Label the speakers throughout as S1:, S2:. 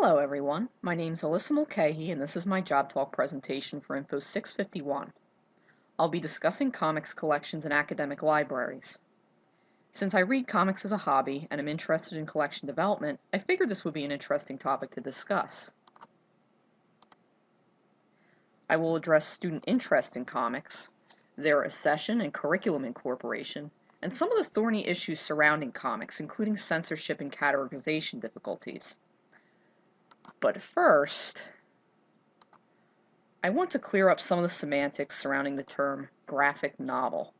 S1: Hello everyone, my name is Alyssa Mulcahy and this is my Job Talk presentation for INFO651. I'll be discussing comics collections in academic libraries. Since I read comics as a hobby and am interested in collection development, I figured this would be an interesting topic to discuss. I will address student interest in comics, their accession and curriculum incorporation, and some of the thorny issues surrounding comics, including censorship and categorization difficulties. But first, I want to clear up some of the semantics surrounding the term graphic novel.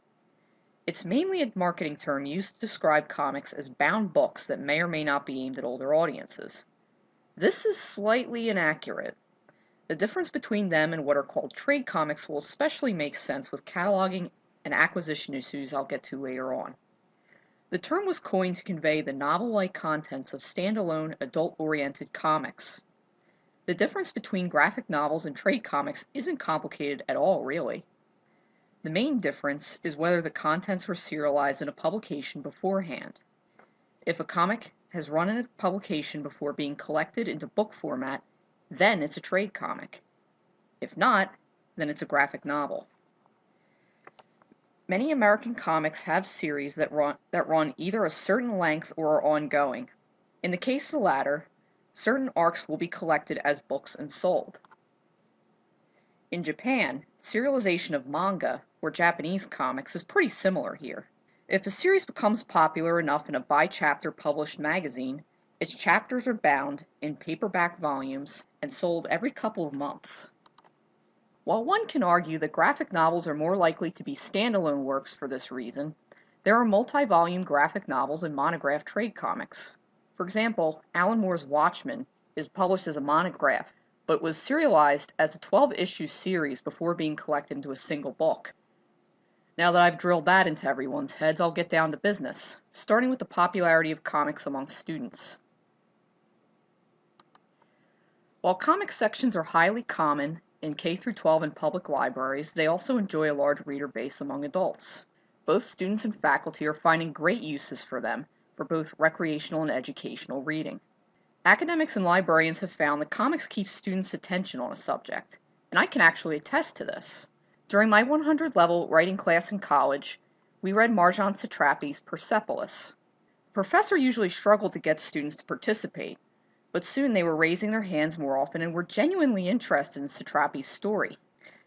S1: It's mainly a marketing term used to describe comics as bound books that may or may not be aimed at older audiences. This is slightly inaccurate. The difference between them and what are called trade comics will especially make sense with cataloging and acquisition issues I'll get to later on. The term was coined to convey the novel-like contents of standalone, adult-oriented comics. The difference between graphic novels and trade comics isn't complicated at all, really. The main difference is whether the contents were serialized in a publication beforehand. If a comic has run in a publication before being collected into book format, then it's a trade comic. If not, then it's a graphic novel. Many American comics have series that run either a certain length or are ongoing. In the case of the latter, certain arcs will be collected as books and sold. In Japan, serialization of manga, or Japanese comics, is pretty similar here. If a series becomes popular enough in a bi-chapter published magazine, its chapters are bound in paperback volumes and sold every couple of months. While one can argue that graphic novels are more likely to be standalone works for this reason, there are multi-volume graphic novels and monograph trade comics. For example, Alan Moore's Watchmen is published as a monograph, but was serialized as a 12-issue series before being collected into a single book. Now that I've drilled that into everyone's heads, I'll get down to business, starting with the popularity of comics among students. While comic sections are highly common in K-12 and public libraries, they also enjoy a large reader base among adults. Both students and faculty are finding great uses for them for both recreational and educational reading. Academics and librarians have found that comics keep students' attention on a subject, and I can actually attest to this. During my 100-level writing class in college, we read Marjane Satrapi's Persepolis. The professor usually struggled to get students to participate, but soon they were raising their hands more often and were genuinely interested in Satrapi's story.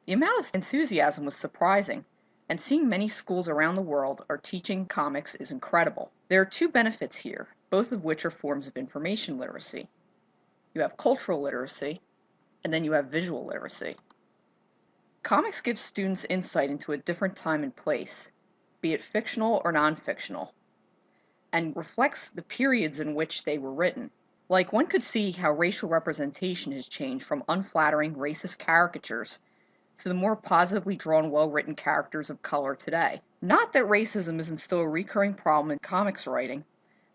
S1: The amount of enthusiasm was surprising, and seeing many schools around the world are teaching comics is incredible. There are two benefits here, both of which are forms of information literacy. You have cultural literacy, and then you have visual literacy. Comics give students insight into a different time and place, be it fictional or non-fictional, and reflects the periods in which they were written. Like, one could see how racial representation has changed from unflattering racist caricatures to the more positively drawn, well-written characters of color today. Not that racism isn't still a recurring problem in comics writing,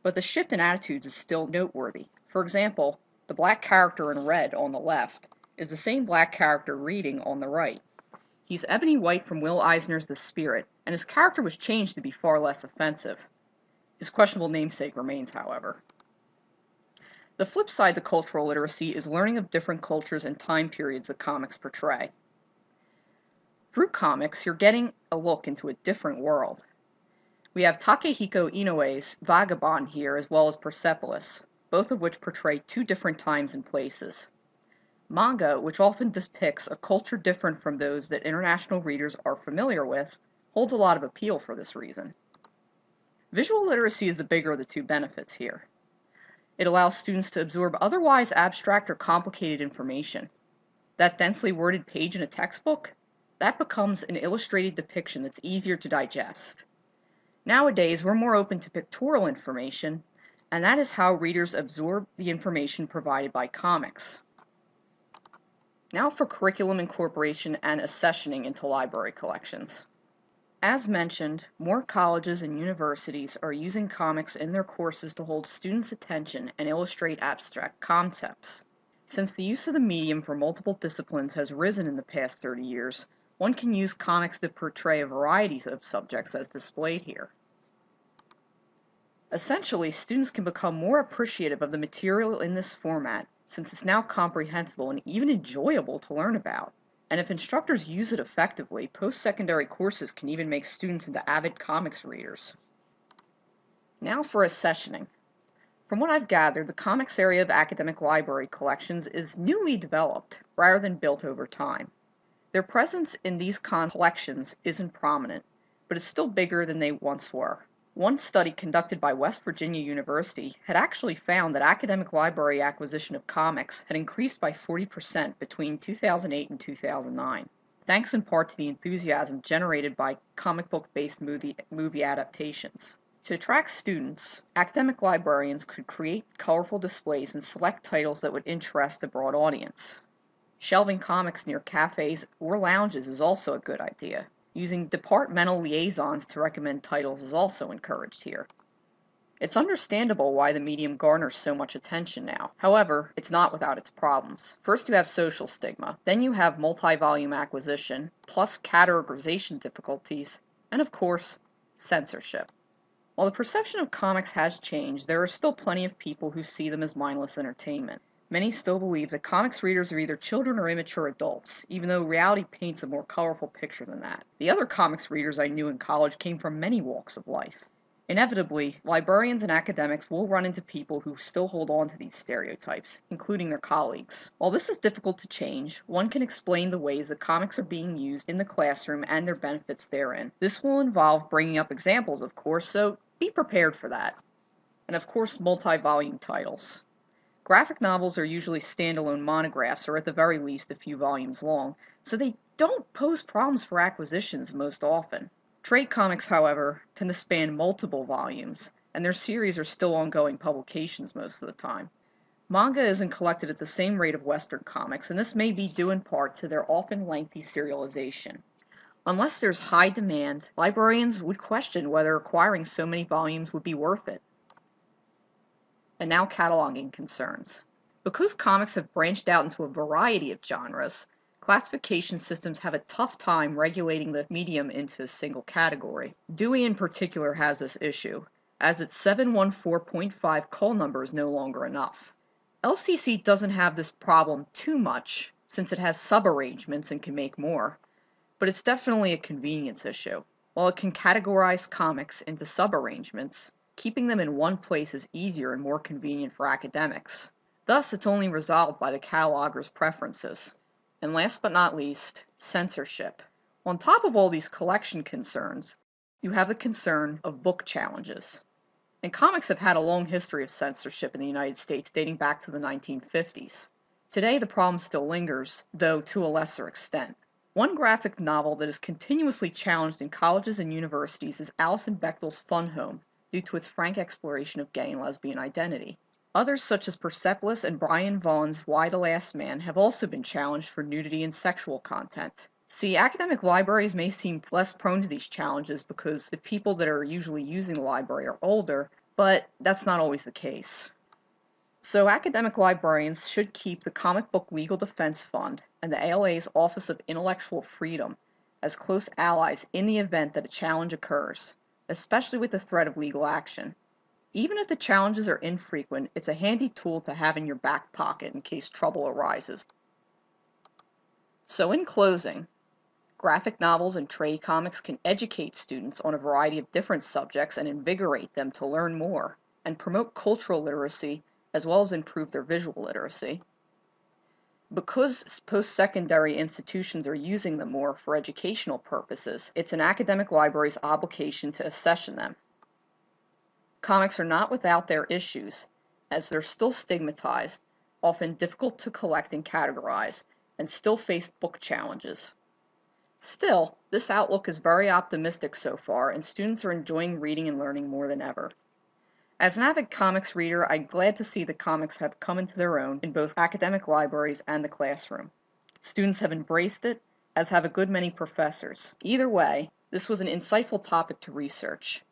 S1: but the shift in attitudes is still noteworthy. For example, the black character in red on the left is the same black character reading on the right. He's Ebony White from Will Eisner's The Spirit, and his character was changed to be far less offensive. His questionable namesake remains, however. The flip side to cultural literacy is learning of different cultures and time periods that comics portray. Through comics, you're getting a look into a different world. We have Takehiko Inoue's Vagabond here, as well as Persepolis, both of which portray two different times and places. Manga, which often depicts a culture different from those that international readers are familiar with, holds a lot of appeal for this reason. Visual literacy is the bigger of the two benefits here. It allows students to absorb otherwise abstract or complicated information. That densely worded page in a textbook, that becomes an illustrated depiction that's easier to digest. Nowadays, we're more open to pictorial information, and that is how readers absorb the information provided by comics. Now for curriculum incorporation and accessioning into library collections. As mentioned, more colleges and universities are using comics in their courses to hold students' attention and illustrate abstract concepts. Since the use of the medium for multiple disciplines has risen in the past 30 years, one can use comics to portray a variety of subjects as displayed here. Essentially, students can become more appreciative of the material in this format since it's now comprehensible and even enjoyable to learn about. And if instructors use it effectively, post-secondary courses can even make students into avid comics readers. Now for accessioning. From what I've gathered, the comics area of academic library collections is newly developed rather than built over time. Their presence in these collections isn't prominent, but is still bigger than they once were. One study conducted by West Virginia University had actually found that academic library acquisition of comics had increased by 40% between 2008 and 2009, thanks in part to the enthusiasm generated by comic book-based movie adaptations. To attract students, academic librarians could create colorful displays and select titles that would interest a broad audience. Shelving comics near cafes or lounges is also a good idea. Using departmental liaisons to recommend titles is also encouraged here. It's understandable why the medium garners so much attention now. However, it's not without its problems. First you have social stigma, then you have multi-volume acquisition, plus categorization difficulties, and of course, censorship. While the perception of comics has changed, there are still plenty of people who see them as mindless entertainment. Many still believe that comics readers are either children or immature adults, even though reality paints a more colorful picture than that. The other comics readers I knew in college came from many walks of life. Inevitably, librarians and academics will run into people who still hold on to these stereotypes, including their colleagues. While this is difficult to change, one can explain the ways that comics are being used in the classroom and their benefits therein. This will involve bringing up examples, of course, so be prepared for that. And of course, multi-volume titles. Graphic novels are usually standalone monographs or at the very least a few volumes long, so they don't pose problems for acquisitions most often. Trade comics, however, tend to span multiple volumes, and their series are still ongoing publications most of the time. Manga isn't collected at the same rate of Western comics, and this may be due in part to their often lengthy serialization. Unless there's high demand, librarians would question whether acquiring so many volumes would be worth it. And now cataloging concerns. Because comics have branched out into a variety of genres, classification systems have a tough time regulating the medium into a single category. Dewey in particular has this issue, as its 714.5 call number is no longer enough. LCC doesn't have this problem too much, since it has subarrangements and can make more, but it's definitely a convenience issue. While it can categorize comics into subarrangements, keeping them in one place is easier and more convenient for academics. Thus, it's only resolved by the cataloger's preferences. And last but not least, censorship. On top of all these collection concerns, you have the concern of book challenges. And comics have had a long history of censorship in the United States dating back to the 1950s. Today, the problem still lingers, though to a lesser extent. One graphic novel that is continuously challenged in colleges and universities is Alison Bechdel's Fun Home, due to its frank exploration of gay and lesbian identity. Others such as Persepolis and Brian Vaughan's Y the Last Man have also been challenged for nudity and sexual content. See, academic libraries may seem less prone to these challenges because the people that are usually using the library are older, but that's not always the case. So academic librarians should keep the Comic Book Legal Defense Fund and the ALA's Office of Intellectual Freedom as close allies in the event that a challenge occurs, especially with the threat of legal action. Even if the challenges are infrequent, it's a handy tool to have in your back pocket in case trouble arises. So in closing, graphic novels and trade comics can educate students on a variety of different subjects and invigorate them to learn more, and promote cultural literacy as well as improve their visual literacy. Because post-secondary institutions are using them more for educational purposes, it's an academic library's obligation to accession them. Comics are not without their issues, as they're still stigmatized, often difficult to collect and categorize, and still face book challenges. Still, this outlook is very optimistic so far, and students are enjoying reading and learning more than ever. As an avid comics reader, I'm glad to see that comics have come into their own in both academic libraries and the classroom. Students have embraced it, as have a good many professors. Either way, this was an insightful topic to research.